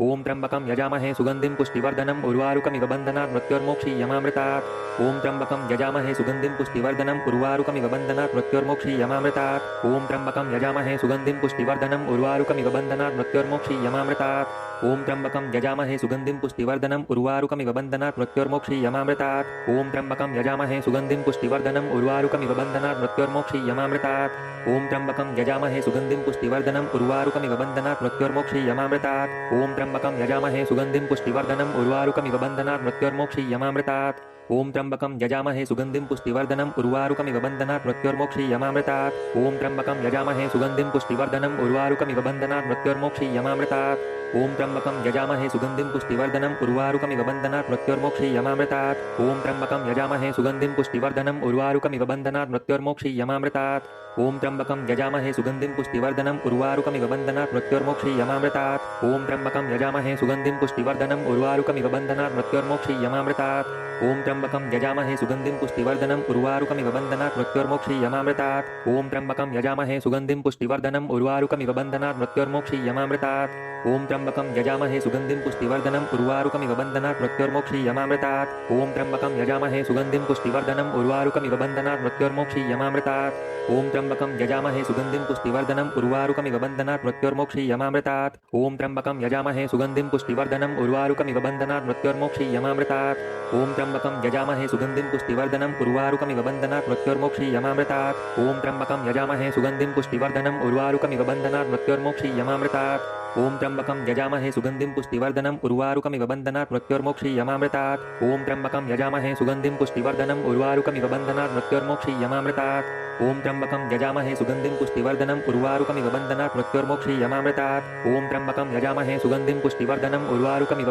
ॐ त्र्यम्बकं यजामहे सुगन्धिं पुष्टिवर्धनम् उर्वारुकमिव बन्धनात् मृत्योर्मोक्षीयमामृतात् ॐ त्र्यम्बकं यजामहे सुगन्धिं पुष्टिवर्धनम् उर्वारुकमिव बन्धनात् मृत्योर्मोक्षीयमामृतात् ॐ त्र्यम्बकं यजामहे सुगन्धिं पुष्टिवर्धनम् उर्वारुकमिव बन्धनात् मृत्योर्मोक्षीयमामृतात् ॐ त्र्यम्बकं यजामहे सुगन्धिं पुष्टिवर्धनम् उर्वारुकमिव बन्धनात् मृत्योर्मोक्षीयमामृतात् ॐ त्र्यम्बकं यजामहे सुगन्धिं पुष्टिवर्धनम् उर्वारुकमिव बन्धनात् मृत्योर्मोक्षीयमामृतात् ॐ त्र्यम्बकं यजामहे सुगन्धिं पुष्टिवर्धनम् उर्वारुकमिव बन्धनात् मृत्योर्मोक्षीयमामृतात् ॐ त्र्यम्बकं यजामहे सुगन्धिं पुष्टिवर्धनम् उर्वारुकमिव बन्धनात् मृत्योर्मोक्षीयमामृतात् ॐ त्र्यम्बकं यजामहे सुगन्धिं पुष्टिवर्धनम् उर्वारुकमिव बन्धनात् मृत्योर्मोक्षीयमामृतात् ॐ त्र्यम्बकं यजामहे सुगन्धिं पुष्टिवर्धनम् उर्वारुकमिव बन्धनात् मृत्योर्मोक्षीयमामृतात् ॐ त्र्यम्बकं यजामहे सुगन्धिं पुष्टिवर्धनम् उर्वारुकमिव बन्धनात् मृत्योर्मोक्षीयमामृतात् ॐ त्र्यम्बकं यजामहे सुगन्धिं पुष्टिवर्धनम् उर्वारुकमिव बन्धनात् मृत्योर्मोक्षीयमामृतात् ॐ त्र्यम्बकं यजामहे सुगन्धिं पुष्टिवर्धनम् उर्वारुकमिव बन्धनात् मृत्योर्मोक्षीयमामृतात् ॐ त्र्यम्बकं यजामहे सुगन्धिं पुष्टिवर्धनम् उर्वारुकमिव बन्धनात् मृत्योर्मोक्षीयमामृतात् ॐ त्र्यम्बकं यजामहे सुगन्धिं पुष्टिवर्धनम् उर्वारुकमिव बन्धनात् मृत्योर्मोक्षीयमामृतात् ॐ त्र्यम्बकं यजामहे सुगन्धिं पुष्टिवर्धनम् उर्वारुकमिव बन्धनात् मृत्योर्मोक्षीयमामृतात् ॐ त्र्यम्बकं यजामहे सुगन्धिं पुष्टिवर्धनम् उर्वारुकमिव बन्धनात् मृत्योर्मोक्षीयमामृतात् ॐ त्र्यम्बकं यजामहे सुगन्धिं पुष्टिवर्धनम् उर्वारुकमिव बन्धनात् मृत्योर्मोक्षीयमामृतात् ॐ त्र्यम्बकं यजामहे सुगन्धिं पुष्टिवर्धनम् उर्वारुकमिव बन्धनात् मृत्योर्मोक्षीयमामृतात् ॐ त्र्यम्बकं यजामहे सुगन्धिं पुष्टिवर्धनम् उर्वारुकमिव बन्धनात् मृत्योर्मोक्षीयमामृतात् ॐ त्र्यम्बकं यजामहे सुगन्धिं पुष्टिवर्धनम् उर्वारुकमिव बन्धनात् मृत्योर्मोक्षीयमामृतात् ॐ त्र्यम्बकं यजामहे सुगन्धिं पुष्टिवर्धनम् उर्वारुकमिव बन्धनात् मृत्योर्मोक्षीयमामृतात् ॐ त्र्यम्बकं यजामहे सुगन्धिं पुष्टिवर्धनम् उर्वारुकमिव बन्धनात् मृत्योर्मोक्षीयमामृतात् ॐ त्र्यम्बकं यजामहे सुगन्धिं पुष्टिवर्धनम् उर्वारुकमिव बन्धनात् मृत्योर्मोक्षीयमामृतात् ॐ त्र्यम्बकं यजामहे सुगन्धिं पुष्टिवर्धनम् उर्वारुकमिव बन्धनात् मृत्योर्मोक्षीयमामृतात् ॐ त्र्यम्बकं यजामहे सुगन्धिं पुष्टिवर्धनम् उर्वारुकमिव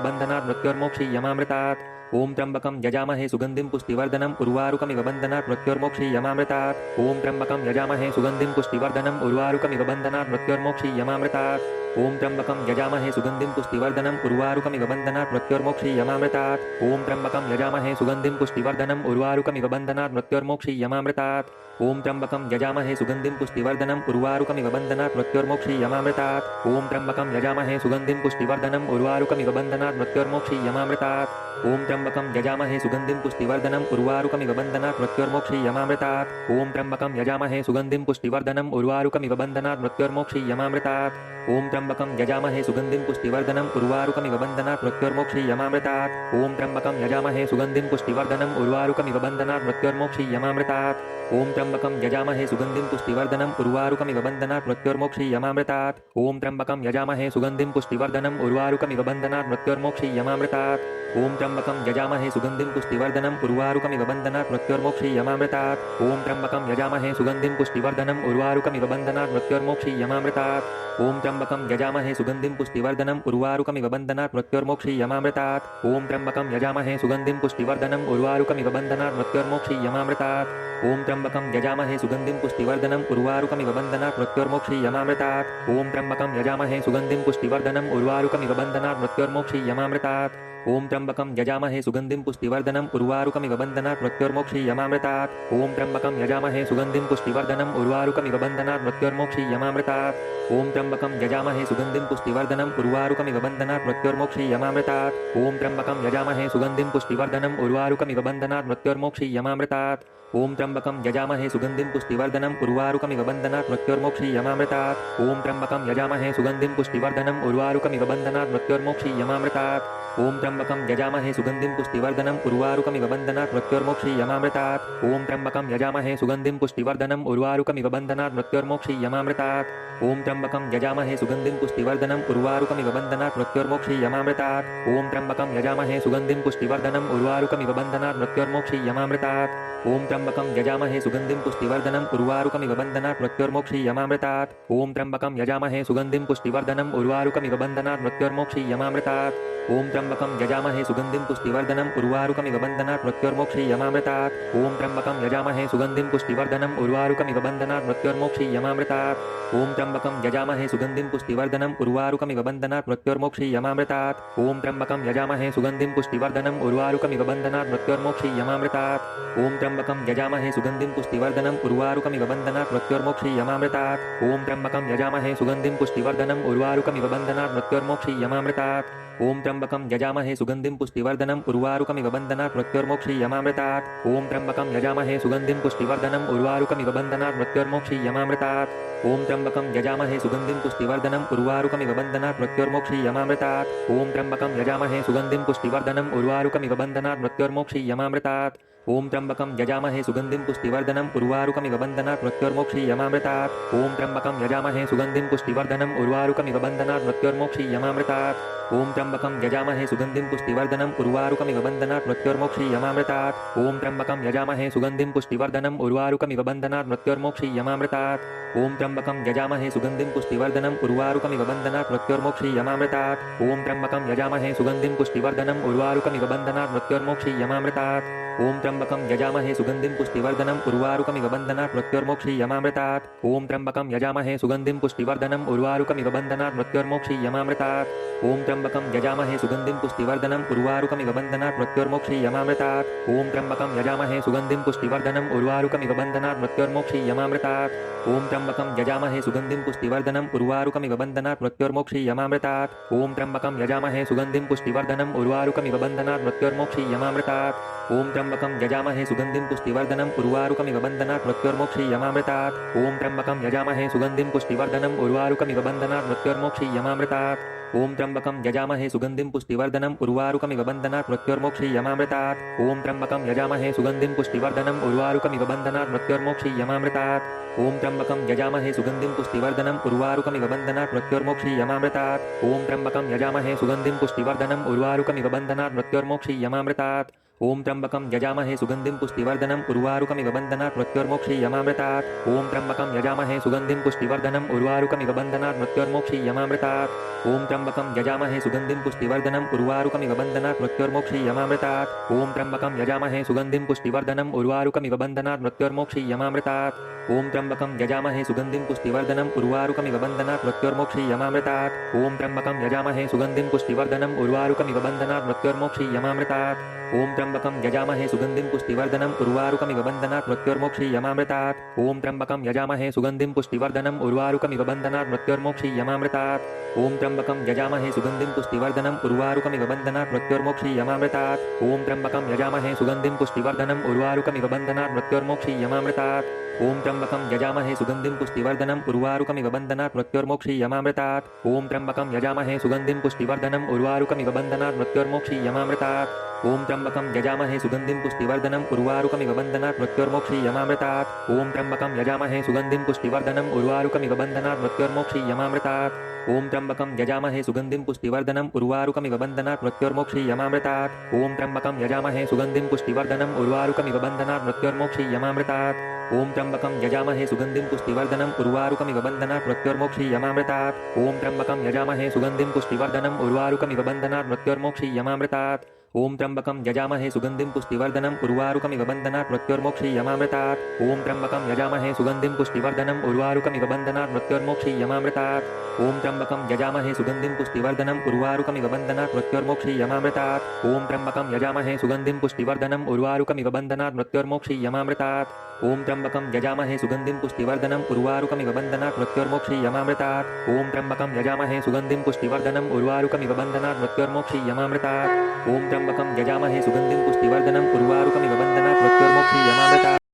बन्धनात् मृत्योर्मोक्षीयमामृतात् ॐ त्र्यम्बकं यजामहे सुगन्धिं पुष्टिवर्धनम् उर्वारुकमिव बन्धनात् मृत्योर्मोक्षीयमामृतात् ॐ त्र्यम्बकं यजामहे सुगन्धिं पुष्टिवर्धनम् उर्वारुकमिव बन्धनात् मृत्योर्मोक्षीयमामृतात् ॐ त्र्यम्बकं यजामहे सुगन्धिं पुष्टिवर्धनम् उर्वारुकमिव बन्धनात् मृत्योर्मोक्षीयमामृतात् ॐ त्र्यम्बकं यजामहे सुगन्धिं पुष्टिवर्धनम् उर्वारुकमिव बन्धनात् मृत्योर्मोक्षीयमामृतात् ॐ त्र्यम्बकं यजामहे सुगन्धिं पुष्टिवर्धनम् उर्वारुकमिव बन्धनात् मृत्योर्मोक्षीयमामृतात् ॐ त्र्यम्बकं यजामहे सुगन्धिं पुष्टिवर्धनम् उर्वारुकमिव बन्धनात् मृत्योर्मोक्षीयमामृतात् ॐ त्र्यम्बकं यजामहे सुगन्धिं पुष्टिवर्धनम् उर्वारुकमिव बन्धनात् मृत्योर्मोक्षीयमामृतात् ॐ त्र्यम्बकं यजामहे सुगन्धिं पुष्टिवर्धनम् उर्वारुकमिव बन्धनात् मृत्योर्मोक्षीयमामृतात् ॐ त्र्यम्बकं यजामहे सुगन्धिं पुष्टिवर्धनम् उर्वारुकमिव बन्धनात् मृत्योर्मोक्षीयमामृतात् ॐ त्र्यम्बकं यजामहे सुगन्धिं पुष्टिवर्धनम् उर्वारुकमिव बन्धनात् मृत्योर्मोक्षीयमामृतात् ॐ त्र्यम्बकं यजामहे सुगन्धिं पुष्टिवर्धनम् उर्वारुकमिव बन्धनात् मृत्योर्मोक्षीयमामृतात् ॐ त्र्यम्बकं यजामहे सुगन्धिं पुष्टिवर्धनम् उर्वारुकमिव बन्धनात् मृत्योर्मोक्षीयमामृतात् ॐ त्र्यम्बकं यजामहे सुगन्धिं पुष्टिवर्धनम् उर्वारुकमिव बन्धनात् मृत्योर्मोक्षीयमामृतात् ॐ त्र्यम्बकं यजामहे सुगन्धिं पुष्टिवर्धनम् उर्वारुकमिव बन्धनात् मृत्योर्मोक्षीयमामृतात् ॐ त्र्यम्बकं यजामहे सुगन्धिं पुष्टिवर्धनम् उर्वारुकमिव बन्धनात् मृत्योर्मोक्षीयमामृतात् ॐ त्र्यम्बकं यजामहे सुगन्धिं पुष्टिवर्धनम् उर्वारुकमिव बन्धनात् मृत्योर्मोक्षीयमामृतात् ॐ त्र्यम्बकं यजामहे सुगन्धिं पुष्टिवर्धनम् उर्वारुकमिव बन्धनात् मृत्योर्मोक्षीयमामृतात् ॐ त्र्यम्बकं यजामहे सुगन्धिं पुष्टिवर्धनम् उर्वारुकमिव बन्धनात् मृत्योर्मोक्षीयमामृतात् ॐ त्र्यम्बकं यजामहे सुगन्धिं पुष्टिवर्धनम् उर्वारुकमिव बन्धनात् मृत्योर्मोक्षीयमामृतात् ॐ त्र्यम्बकं यजामहे सुगन्धिं पुष्टिवर्धनम् उर्वारुकमिव बन्धनात् मृत्योर्मोक्षीयमामृतात् ॐ त्र्यम्बकं यजामहे सुगन्धिं पुष्टिवर्धनम् उर्वारुकमिव बन्धनात् मृत्योर्मोक्षीयमामृतात् ॐ त्र्यम्बकं यजामहे सुगन्धिं पुष्टिवर्धनम् उर्वारुकमिव बन्धनात् मृत्योर्मोक्षीयमामृतात् ॐ त्र्यम्बकं यजामहे सुगन्धिं पुष्टिवर्धनम् उर्वारुकमिव बन्धनात् मृत्योर्मोक्षीयमामृतात् ॐ त्र्यम्बकं यजामहे सुगन्धिं पुष्टिवर्धनम् उर्वारुकमिव बन्धनात् मृत्योर्मोक्षीयमामृतात् ॐ त्र्यम्बकं यजामहे सुगन्धिं पुष्टिवर्धनम् उर्वारुकमिव बन्धनात् मृत्योर्मोक्षीयमामृतात् ॐ त्र्यम्बकं यजामहे सुगन्धिं पुष्टिवर्धनम् उर्वारुकमिव बन्धनात् मृत्योर्मोक्षीयमामृतात् ॐ त्र्यम्बकं यजामहे सुगन्धिं पुष्टिवर्धनम् उर्वारुकमिव बन्धनात् मृत्योर्मोक्षीयमामृतात् ॐ त्र्यम्बकं यजामहे सुगन्धिं पुष्टिवर्धनम् उर्वारुकमिव बन्धनात् मृत्योर्मोक्षीयमामृतात् ॐ त्र्यम्बकं यजामहे सुगन्धिं पुष्टिवर्धनम् उर्वारुकमिव बन्धनात् मृत्योर्मोक्षीयमामृतात् ॐ त्र्यम्बकं यजामहे सुगन्धिं पुष्टिवर्धनम् उर्वारुकमिव बन्धनात् मृत्योर्मोक्षीयमामृतात् ॐ त्र्यम्बकं यजामहे सुगन्धिं पुष्टिवर्धनम् उर्वारुकमिव बन्धनात् मृत्योर्मोक्षीयमामृतात् ॐ त्र्यम्बकं यजामहे सुगन्धिं पुष्टिवर्धनम् उर्वारुकमिव बन्धनात् मृत्योर्मोक्षीयमामृतात् ॐ त्र्यम्बकं यजामहे सुगन्धिं पुष्टिवर्धनम् उर्वारुकमिव बन्धनात् मृत्योर्मोक्षीयमामृतात् ॐ त्र्यम्बकं यजामहे सुगन्धिं पुष्टिवर्धनम् उर्वारुकमिव बन्धनात् मृत्योर्मोक्षीयमामृतात् ॐ त्र्यम्बकं यजामहे सुगन्धिं पुष्टिवर्धनम् उर्वारुकमिव बन्धनात् मृत्योर्मोक्षीयमामृतात् ॐ त्र्यम्बकं यजामहे सुगन्धिं पुष्टिवर्धनम् उर्वारुकमिव बन्धनात् मृत्योर्मोक्षीयमामृतात् ॐ त्र्यम्बकं यजामहे सुगन्धिं पुष्टिवर्धनम् उर्वारुकमिव बन्धनात् मृत्योर्मोक्षीयमामृतात् ॐ त्र्यम्बकं यजामहे सुगन्धिं पुष्टिवर्धनम् उर्वारुकमिव बन्धनात् मृत्योर्मोक्षीयमामृतात् ॐ त्र्यम्बकं यजामहे सुगन्धिं पुष्टिवर्धनम् उर्वारुकमिव बन्धनात् मृत्योर्मोक्षीयमामृतात् ॐ त्र्यम्बकं यजामहे सुगन्धिं पुष्टिवर्धनम् उर्वारुकमिव बन्धनात् मृत्योर्मोक्षीयमामृतात् ॐ त्र्यम्बकं यजामहे सुगन्धिं पुष्टिवर्धनम् उर्वारुकमिव बन्धनात् मृत्योर्मोक्षीयमामृतात् ॐ त्र्यम्बकं यजामहे सुगन्धिं पुष्टिवर्धनम् उर्वारुकमिव बन्धनात् मृत्योर्मोक्षीयमामृतात् ॐ त्र्यम्बकं यजामहे सुगन्धिं पुष्टिवर्धनम् उर्वारुकमिव बन्धनात् मृत्योर्मोक्षीयमामृतात् ॐ त्र्यम्बकं यजामहे सुगन्धिं पुष्टिवर्धनम् उर्वारुकमिव बन्धनात् मृत्योर्मोक्षीयमामृतात् ॐ त्र्यम्बकं यजामहे सुगन्धिं पुष्टिवर्धनम् उर्वारुकमिव बन्धनात् मृत्योर्मोक्षीयमामृतात् ॐ त्र्यम्बकं यजामहे सुगन्धिं पुष्टिवर्धनम् उर्वारुकमिव बन्धनात् मृत्योर्मोक्षीयमामृतात् ॐ त्र्यम्बकं यजामहे सुगन्धिं पुष्टिवर्धनम् उर्वारुकमिव बन्धनात् मृत्योर्मोक्षीयमामृतात् ॐ त्र्यम्बकं यजामहे सुगन्धिं पुष्टिवर्धनम् उर्वारुकमिव बन्धनात् मृत्योर्मोक्षीयमामृतात् ॐ त्र्यम्बकं यजामहे सुगन्धिं पुष्टिवर्धनम् उर्वारुकमिव बन्धनात् मृत्योर्मोक्षीयमामृतात् ॐ त्र्यम्बकं यजामहे सुगन्धिं पुष्टिवर्धनम् उर्वारुकमिव बन्धनात् मृत्योर्मोक्षीयमामृतात् ॐ त्र्यम्बकं यजामहे सुगन्धिं पुष्टिवर्धनम् उर्वारुकमिव बन्धनात् मृत्योर्मोक्षीयमामृतात् ॐ त्र्यम्बकं यजामहे सुगन्धिं पुष्टिवर्धनम् उर्वारुकमिव बन्धनात् मृत्योर्मोक्षीयमामृतात् ॐ त्र्यम्बकं यजामहे सुगन्धिं पुष्टिवर्धनम् उर्वारुकमिव बन्धनात् मृत्योर्मोक्षीयमामृतात् ॐ त्र्यम्बकं यजामहे सुगन्धिं पुष्टिवर्धनम् उर्वारुकमिव बन्धनात् मृत्योर्मोक्षीयमामृतात् ॐ त्र्यम्बकं यजामहे सुगन्धिं पुष्टिवर्धनम् उर्वारुकमिव बन्धनात् मृत्योर्मोक्षीयमामृतात् ॐ त्र्यम्बकं यजामहे सुगन्धिं पुष्टिवर्धनम् उर्वारुकमिव बन्धनात् मृत्योर्मोक्षीयमामृतात् ॐ त्र्यम्बकं यजामहे सुगन्धिं पुष्टिवर्धनम् उर्वारुकमिव बन्धनात् मृत्योर्मोक्षीयमामृतात् ॐ त्र्यम्बकं यजामहे सुगन्धिं पुष्टिवर्धनम् उर्वारुकमिव बन्धनात् मृत्योर्मोक्षीयमामृतात् ॐ त्र्यम्बकं यजामहे सुगन्धिं पुष्टिवर्धनम् उर्वारुकमिव बन्धनात् मृत्योर्मोक्षीयमामृतात् ॐ त्र्यम्बकं यजामहे सुगन्धिं पुष्टिवर्धनम् उर्वारुकमिव बन्धनात् मृत्योर्मोक्षीयमामृतात् ॐ त्र्यम्बकं यजामहे सुगन्धिं पुष्टिवर्धनम् उर्वारुकमिव बन्धनात् मृत्योर्मोक्षीयमामृतात् ॐ त्र्यम्बकं यजामहे सुगन्धिं पुष्टिवर्धनम् उर्वारुकमिव बन्धनात् मृत्योर्मोक्षीयमामृतात् ॐ त्र्यम्बकं यजामहे सुगन्धिं पुष्टिवर्धनम् उर्वारुकमिव बन्धनात् मृत्योर्मोक्षीयमामृतात् ॐ त्र्यम्बकं यजामहे सुगन्धिं पुष्टिवर्धनम् उर्वारुकमिव बन्धनात् मृत्योर्मोक्षीयमामृतात् ॐ त्र्यम्बकं यजामहे सुगन्धिं पुष्टिवर्धनम् उर्वारुकमिव बन्धनात् मृत्योर्मोक्षीयमामृतात् ॐ त्र्यम्बकं यजामहे सुगन्धिं पुष्टिवर्धनम् उर्वारुकमिव बन्धनात् मृत्योर्मोक्षीयमामृतात् ॐ त्र्यम्बकं यजामहे सुगन्धिं पुष्टिवर्धनम् उर्वारुकमिव बन्धनात् मृत्योर्मोक्षीयमामृतात् ॐ त्र्यम्बकं यजामहे सुगन्धिं पुष्टिवर्धनम् उर्वारुकमिव बन्धनात् मृत्योर्मोक्षीयमामृतात् ॐ त्र्यम्बकं यजामहे सुगन्धिं पुष्टिवर्धनम् उर्वारुकमिव बन्धनात् मृत्योर्मोक्षीयमामृतात् ॐ त्र्यम्बकं यजामहे सुगन्धिं पुष्टिवर्धनम् उर्वारुकमिव बन्धनात् मृत्योर्मोक्षीयमामृतात् ॐ त्र्यम्बकं यजामहे सुगन्धिं पुष्टिवर्धनम् उर्वारुकमिव बन्धनात् मृत्योर्मोक्षीयमामृतात् ॐ त्र्यम्बकं यजामहे सुगन्धिं पुष्टिवर्धनम् उर्वारुकमिव बन्धनात् मृत्योर्मोक्षीयमामृतात् ॐ त्र्यम्बकं यजामहे सुगन्धिं पुष्टिवर्धनम् उर्वारुकमिव बन्धनात् मृत्योर्मोक्षीयमामृतात् ॐ त्र्यम्बकं यजामहे सुगन्धिं पुष्टिवर्धनम् उर्वारुकमिव बन्धनात् मृत्योर्मोक्षीयमामृतात् ॐ त्र्यम्बकं यजामहे सुगन्धिं पुष्टिवर्धनम् उर्वारुकमिव बन्धनात् मृत्योर्मोक्षीयमामृतात् ॐ त्र्यम्बकं यजामहे सुगन्धिं पुष्टिवर्धनम् उर्वारुकमिव बन्धनात् मृत्योर्मोक्षीयमामृतात् ॐ त्र्यम्बकं यजामहे सुगन्धिं पुष्टिवर्धनम् उर्वारुकमिव बन्धनात् मृत्योर्मोक्षीयमामृतात् ॐ त्र्यम्बकं यजामहे सुगन्धिं पुष्टिवर्धनम् उर्वारुकमिव बन्धनात् मृत्योर्मोक्षीयमामृतात् ॐ त्र्यम्बकं यजामहे सुगन्धिं पुष्टिवर्धनम् उर्वारुकमिव बन्धनात् मृत्योर्मोक्षीयमामृतात् ॐ त्र्यम्बकं यजामहे सुगन्धिं पुष्टिवर्धनम् उर्वारुकमिव बन्धनात् मृत्योर्मोक्षीयमामृतात् ॐ त्र्यम्बकं यजामहे सुगन्धिं पुष्टिवर्धनम् उर्वारुकमिव बन्धनात् मृत्योर्मोक्षीयमामृतात् ॐ त्र्यम्बकं यजामहे सुगन्धिं पुष्टिवर्धनम् उर्वारुकमिव बन्धनात् मृत्योर्मोक्षीयमामृतात् ॐ त्र्यम्बकं यजामहे सुगन्धिं पुष्टिवर्धनम् उर्वारुकमिव बन्धनात् मृत्योर्मोक्षीयमामृतात्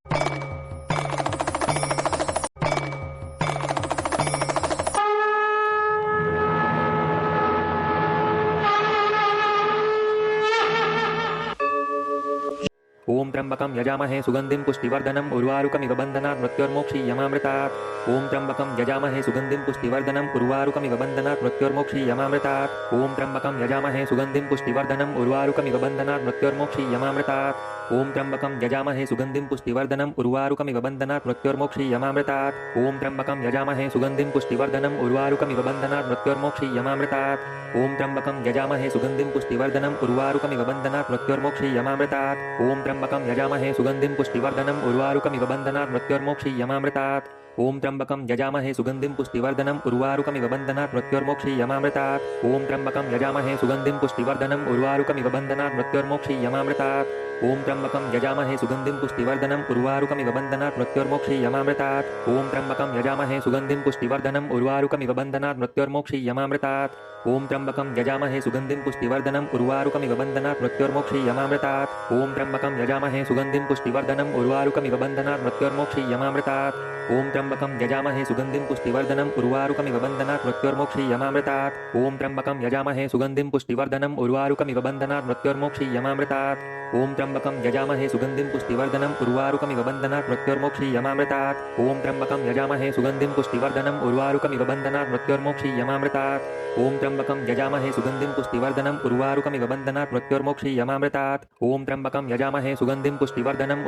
ॐ त्र्यम्बकं यजामहे सुगन्धिं पुष्टिवर्धनम् उर्वारुकमिव बन्धनात् मृत्योर्मोक्षीयमामृतात् ॐ त्र्यम्बकं यजामहे सुगन्धिं पुष्टिवर्धनम् उर्वारुकमिव बन्धनात् मृत्योर्मोक्षीयमामृतात् ॐ त्र्यम्बकं यजामहे सुगन्धिं पुष्टिवर्धनम् उर्वारुकमिव बन्धनात् मृत्योर्मोक्षीयमामृतात् ॐ त्र्यम्बकं यजामहे सुगन्धिं पुष्टिवर्धनम् उर्वारुकमिव बन्धनात् मृत्योर्मोक्षीयमामृतात् ॐ त्र्यम्बकं यजामहे सुगन्धिं पुष्टिवर्धनम् उर्वारुकमिव बन्धनात् मृत्योर्मोक्षीयमामृतात् ॐ त्र्यम्बकं यजामहे सुगन्धिं पुष्टिवर्धनम् उर्वारुकमिव बन्धनात् मृत्योर्मोक्षीयमामृतात् ॐ त्र्यम्बकं यजामहे सुगन्धिं पुष्टिवर्धनम् उर्वारुकमिव बन्धनात् मृत्योर्मोक्षीयमामृतात् ॐ त्र्यम्बकं यजामहे सुगन्धिं पुष्टिवर्धनम् उर्वारुकमिव बन्धनात् मृत्योर्मोक्षीयमामृतात् ॐ त्र्यम्बकं यजामहे सुगन्धिं पुष्टिवर्धनम् उर्वारुकमिव बन्धनात् मृत्योर्मोक्षीयमामृतात् ॐ त्र्यम्बकं यजामहे सुगन्धिं पुष्टिवर्धनम् उर्वारुकमिव बन्धनात् मृत्योर्मोक्षीयमामृतात् ॐ त्र्यम्बकं यजामहे सुगन्धिं पुष्टिवर्धनम् उर्वारुकमिव बन्धनात् मृत्योर्मोक्षीयमामृतात् ॐ त्र्यम्बकं यजामहे सुगन्धिं पुष्टिवर्धनम् उर्वारुकमिव बन्धनात् मृत्योर्मोक्षीयमामृतात् ॐ त्र्यम्बकं यजामहे सुगन्धिं पुष्टिवर्धनम् उर्वारुकमिव बन्धनात् मृत्योर्मोक्षीयमामृतात् ॐ त्र्यम्बकं यजामहे सुगन्धिं पुष्टिवर्धनम् उर्वारुकमिव बन्धनात् मृत्योर्मोक्षीयमामृतात् ॐ त्र्यम्बकं यजामहे सुगन्धिं पुष्टिवर्धनम् उर्वारुकमिव बन्धनात् मृत्योर्मोक्षीयमामृतात् ॐ त्र्यम्बकं यजामहे सुगन्धिं पुष्टिवर्धनम् उर्वारुकमिव बन्धनात् मृत्योर्मोक्षीयमामृतात् ॐ त्र्यम्बकं यजामहे सुगन्धिं पुष्टिवर्धनम् उर्वारुकमिव बन्धनात् मृत्योर्मोक्षीयमामृतात् ॐ त्र्यम्बकं यजामहे सुगन्धिं पुष्टिवर्धनम्